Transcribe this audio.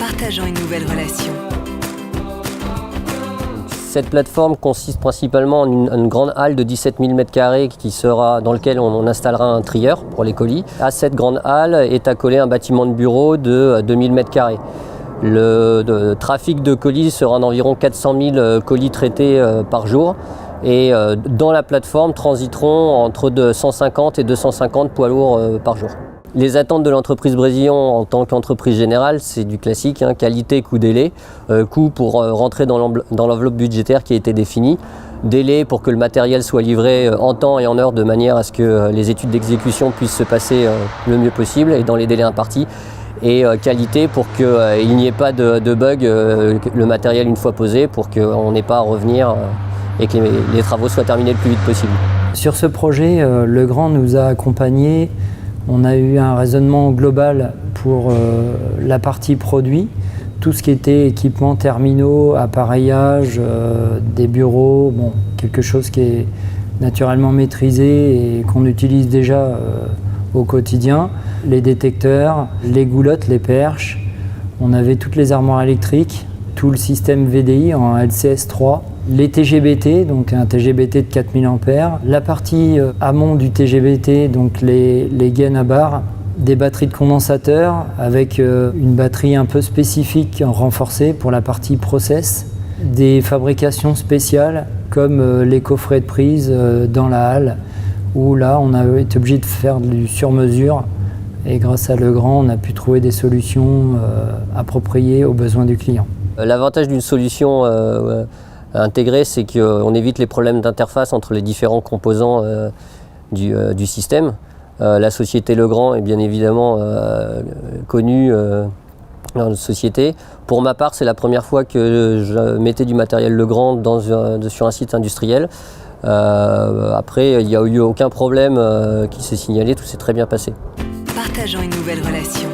Partageant une nouvelle relation. Cette plateforme consiste principalement en une grande halle de 17 000 m² dans laquelle on installera un trieur pour les colis. À cette grande halle est accolé un bâtiment de bureau de 2000 m². Le trafic de colis sera d'environ 400 000 colis traités par jour. Et dans la plateforme transiteront entre 150 et 250 poids lourds par jour. Les attentes de l'entreprise Brésillon en tant qu'entreprise générale, c'est du classique, qualité, coût, délai. Coût pour rentrer dans l'enveloppe budgétaire qui a été définie. Délai pour que le matériel soit livré en temps et en heure de manière à ce que les études d'exécution puissent se passer le mieux possible et dans les délais impartis. Et qualité pour qu'il n'y ait pas de bug, le matériel une fois posé, pour qu'on n'ait pas à revenir et que les travaux soient terminés le plus vite possible. Sur ce projet, Legrand nous a accompagnés. On a eu un raisonnement global pour la partie produit, tout ce qui était équipements terminaux, appareillage, des bureaux, quelque chose qui est naturellement maîtrisé et qu'on utilise déjà au quotidien. Les détecteurs, les goulottes, les perches, on avait toutes les armoires électriques, tout le système VDI en LCS3, les TGBT, donc un TGBT de 4000 A, la partie amont du TGBT, donc les gaines à barre, des batteries de condensateurs avec une batterie un peu spécifique renforcée pour la partie process, des fabrications spéciales comme les coffrets de prise dans la halle, où là on a été obligé de faire du sur-mesure et grâce à Legrand on a pu trouver des solutions appropriées aux besoins du client. L'avantage d'une solution intégrée, c'est qu'on évite les problèmes d'interface entre les différents composants du système. La société Legrand est bien évidemment connue dans notre société. Pour ma part, c'est la première fois que je mettais du matériel Legrand sur un site industriel. Après, il n'y a eu aucun problème qui s'est signalé, tout s'est très bien passé. Partageant une nouvelle relation.